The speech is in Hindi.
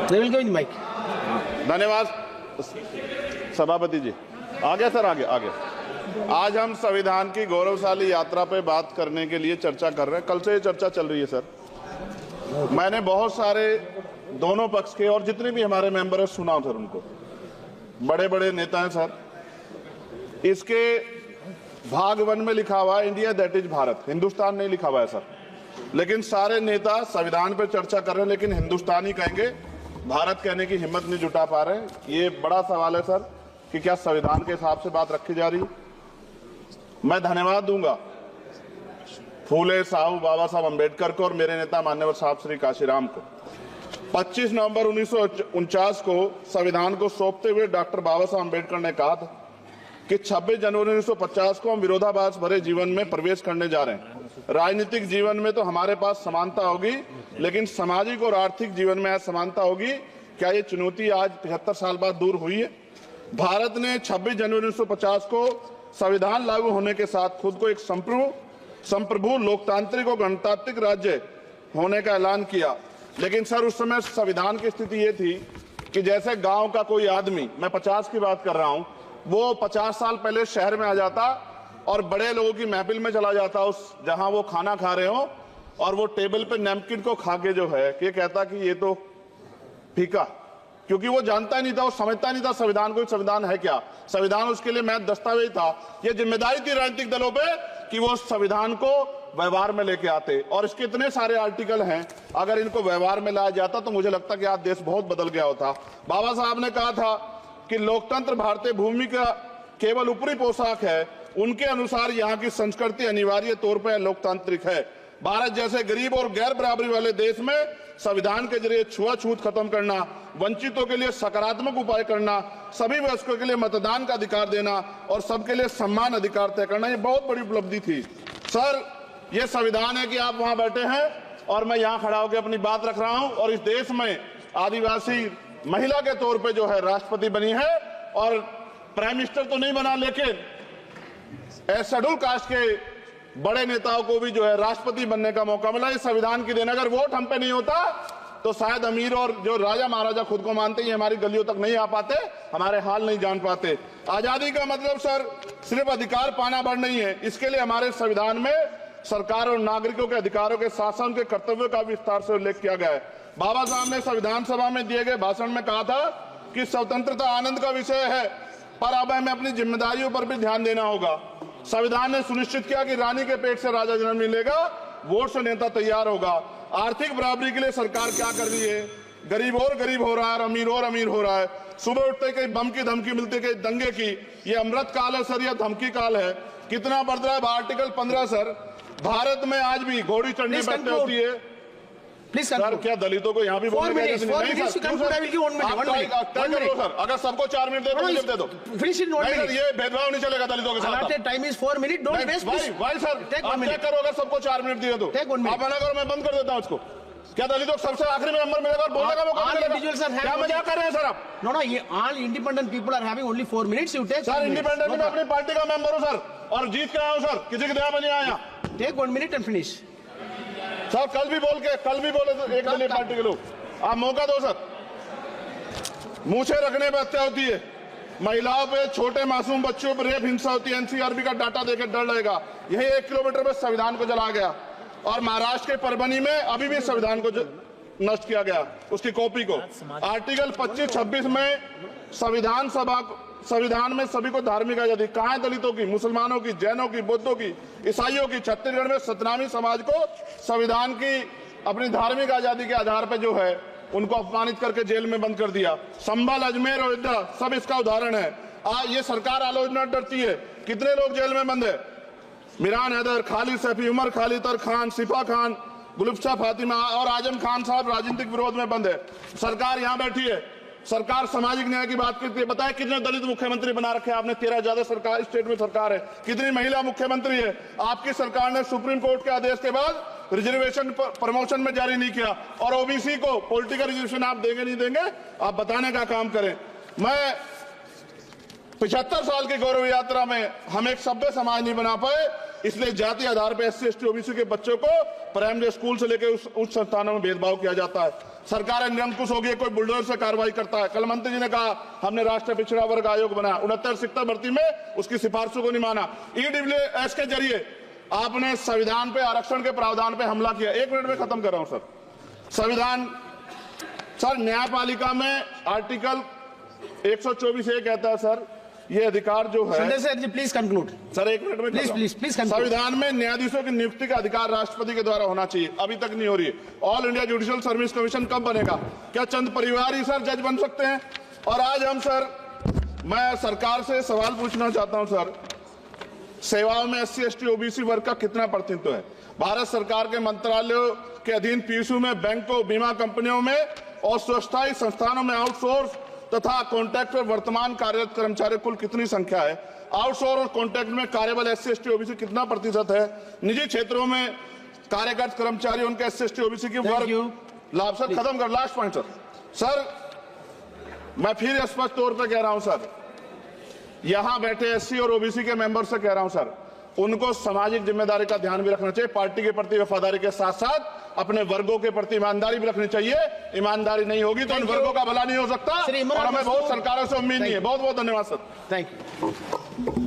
माइक। धन्यवाद सभापति जी। आगे सर, आगे आगे। आज हम संविधान की गौरवशाली यात्रा पे बात करने के लिए चर्चा कर रहे हैं। कल से ये चर्चा चल रही है सर। मैंने बहुत सारे दोनों पक्ष के और जितने भी हमारे मेंबर हैं सुना सर, उनको बड़े बड़े नेता हैं सर। इसके भाग 1 में लिखा हुआ है India that is Bharat, Hindustan नहीं लिखा हुआ है सर। लेकिन सारे नेता संविधान पे चर्चा कर रहे हैं लेकिन हिंदुस्तान ही कहेंगे, भारत कहने की हिम्मत नहीं जुटा पा रहे हैं। ये बड़ा सवाल है सर कि क्या संविधान के हिसाब से बात रखी जा रही है। मैं धन्यवाद दूंगा फूले साहू बाबा साहब अम्बेडकर को और मेरे नेता मान्यवर साहब श्री काशीराम को। 25 नवंबर 1949 को संविधान को सौंपते हुए डॉक्टर बाबा साहब अम्बेडकर ने कहा था कि 26 जनवरी 1950 को हम विरोधाभास भरे जीवन में प्रवेश करने जा रहे हैं। राजनीतिक जीवन में तो हमारे पास समानता होगी, लेकिन सामाजिक और आर्थिक जीवन में असमानता होगी। क्या ये चुनौती आज 75 साल बाद दूर हुई है? भारत ने 26 जनवरी 1950 को संविधान लागू होने के साथ खुद को एक संप्रभु लोकतांत्रिक और गणतांत्रिक राज्य होने का ऐलान किया। लेकिन सर उस समय संविधान की स्थिति ये थी कि जैसे गांव का कोई आदमी, मैं 50 की बात कर रहा हूं, वो 50 साल पहले शहर में आ जाता और बड़े लोगों की महफिल में चला जाता, उस जहां वो खाना खा रहे हो, और वो टेबल पे नैपकिन को खा के जो है कि कहता कि ये तो फीका, क्योंकि वो जानता ही नहीं था, वो समझता नहीं था संविधान को, संविधान है क्या। संविधान उसके लिए महज दस्तावेज था। ये जिम्मेदारी थी राजनीतिक दलों पे कि वो संविधान को व्यवहार में लेके आते। और इसके इतने सारे आर्टिकल हैं, अगर इनको व्यवहार में लाया जाता तो मुझे लगता कि आज देश बहुत बदल गया होता। बाबा साहब ने कहा था कि लोकतंत्र भारतीय भूमि का केवल ऊपरी पोशाक है, उनके अनुसार यहाँ की संस्कृति अनिवार्य तौर पर लोकतांत्रिक है। भारत जैसे गरीब और गैर बराबरी वाले देश में संविधान के जरिए छुआछूत खत्म करना, वंचितों के लिए सकारात्मक उपाय करना, सभी वयस्कों के लिए मतदान का अधिकार देना और सबके लिए सम्मान अधिकार तय करना, ये बहुत बड़ी उपलब्धि थी सर। ये संविधान है कि आप वहां बैठे हैं और मैं यहाँ खड़ा होकर अपनी बात रख रहा हूं, और इस देश में आदिवासी महिला के तौर पे जो है राष्ट्रपति बनी है, और प्राइम मिनिस्टर तो नहीं बना, लेकिन शेड्यूल कास्ट के बड़े नेताओं को भी जो है राष्ट्रपति बनने का मौका मिला। इस संविधान की देन, अगर वोट हम पे नहीं होता तो शायद अमीर और जो राजा महाराजा खुद को मानते हैं हमारी गलियों तक नहीं आ पाते, हमारे हाल नहीं जान पाते। आजादी का मतलब सर सिर्फ अधिकार पाना भर नहीं है, इसके लिए हमारे संविधान में सरकार और नागरिकों के अधिकारों के शासन के कर्तव्यों का विस्तार से उल्लेख किया गया है। बाबा साहब ने संविधान सभा में दिए गए भाषण में कहा था कि स्वतंत्रता आनंद का विषय है, पर अब हमें अपनी जिम्मेदारियों पर भी ध्यान देना होगा। संविधान ने सुनिश्चित किया कि रानी के पेट से राजा जन्म नहीं लेगा, वोट से नेता तैयार होगा। आर्थिक बराबरी के लिए सरकार क्या कर रही है? गरीब और गरीब हो रहा है और अमीर हो रहा है। सुबह उठते कहीं बम की धमकी मिलती, कहीं दंगे की। ये अमृत काल है सर या धमकी काल है? कितना बढ़ रहा है आर्टिकल 15 सर। भारत में आज भी घोड़ी चढ़नी बैठते होती है प्लीज सर। क्या दलितों को यहाँ भी बोलने सर, अगर सबको 4 मिनट दे दो, ये भेदभाव नहीं चलेगा दलितों के साथ। Time is 4 minute, don't waste. भाई सर आप चेक करो, अगर सबको 4 मिनट दिए तो आप मना करो, मैं बंद कर देता हूँ इसको। क्या दलितों को सबसे आखिरी में नंबर मिलेगा और बोलने का मौका मिलेगा? क्या मजाक कर रहे हैं सर आप? नो, ये all independent people are having only 4 minutes. You take sir. Independent में अपनी पार्टी का मेंबर हूँ सर, और जीत के आया हूँ सर, किसी के दया में नहीं आया। Take 1 minute and finish sir. कल भी बोले तो एक दलीय पार्टी के लोग, आप मौका दो सर। मूछे रखने पर हत्या होती है, महिलाओं पे, छोटे मासूम बच्चों पर रेप हिंसा होती है। एनसीआरबी का डाटा देकर डर लगेगा। यही 1 किलोमीटर में संविधान को जला गया, और महाराष्ट्र के परभनी में अभी भी संविधान को नष्ट किया गया, उसकी कॉपी को। आर्टिकल 25-26 में संविधान में सभी को धार्मिक आजादी। कहाँ है दलितों की, मुसलमानों की, जैनों की, बौद्धों की, ईसाइयों की? छत्तीसगढ़ में सतनामी समाज को संविधान की अपनी धार्मिक आजादी के आधार पर जो है उनको अपमानित करके जेल में बंद कर दिया। संभल, अजमेर, अयोध्या सब इसका उदाहरण है। ये सरकार आलोचना डरती है। कितने लोग जेल में बंद है? मिरान हैदर, खालिद सैफी, उमर खालिद खान, सिफा खान, गुलफ्शा फातिमा और आजम खान साहब राजनीतिक विरोध में बंद है। सरकार यहाँ बैठी है, सरकार सामाजिक न्याय की बात करती है। बताए कितने दलित मुख्यमंत्री बना रखे हैं आपने? 13 ज्यादा सरकार स्टेट में सरकार है। कितनी महिला मुख्यमंत्री है? आपकी सरकार ने सुप्रीम कोर्ट के आदेश के बाद रिजर्वेशन प्रमोशन में जारी नहीं किया, और ओबीसी को पॉलिटिकल रिजर्वेशन आप देंगे नहीं देंगे, आप बताने का काम करें। मैं 75 साल की गौरव यात्रा में हम एक सभ्य समाज नहीं बना पाए, इसलिए जाति आधार पर SC ST OBC के बच्चों को प्राइमरी स्कूल से लेकर उच्च संस्थानों में भेदभाव किया जाता है। सरकार निरंकुश हो गई, कोई बुलडोजर से कार्रवाई करता है। कल मंत्री जी ने कहा हमने राष्ट्रीय पिछड़ा वर्ग आयोग बनाया, 69 शिक्षक भर्ती में उसकी सिफारिशों को नहीं माना। EWS के जरिए आपने संविधान पे आरक्षण के प्रावधान पे हमला किया। 1 मिनट में खत्म कर रहा हूं सर। संविधान सर न्यायपालिका में आर्टिकल 124 ये कहता है सर, ये अधिकार जो है Sanjay sir ji please conclude sir, 1 minute में प्लीज संविधान में न्यायाधीशों की नियुक्ति का अधिकार राष्ट्रपति के द्वारा होना चाहिए, अभी तक नहीं हो रही है। All India judicial service commission कब बनेगा? क्या चंद परिवार ही सर जज बन सकते हैं? और आज हम सर, मैं सरकार से सवाल पूछना चाहता हूं सर, सेवाओं में SC ST OBC वर्ग का कितना प्रतिनिधित्व है? भारत सरकार के मंत्रालयों के अधीन PSU में, बैंकों, बीमा कंपनियों में और स्वशासी संस्थानों में आउटसोर्स तथा कॉन्ट्रैक्ट पर वर्तमान कार्यरत कर्मचारी कुल कितनी संख्या है? आउटसोर्स और कॉन्ट्रैक्ट में कार्यबल SC ST OBC कितना प्रतिशत है? निजी क्षेत्रों में कार्यरत कर्मचारी उनके SC ST OBC की वर्ग लाभ। सर खत्म कर, लास्ट पॉइंट सर, मैं फिर स्पष्ट तौर पर कह रहा हूं सर, यहां बैठे SC और OBC के मेंबर से कह रहा हूं सर, उनको सामाजिक जिम्मेदारी का ध्यान भी रखना चाहिए। पार्टी के प्रति वफादारी के साथ साथ अपने वर्गों के प्रति ईमानदारी भी रखनी चाहिए। ईमानदारी नहीं होगी तो इन वर्गों का भला नहीं हो सकता और हमें बहुत सरकारों से उम्मीद नहीं है। बहुत बहुत धन्यवाद सर। Thank you.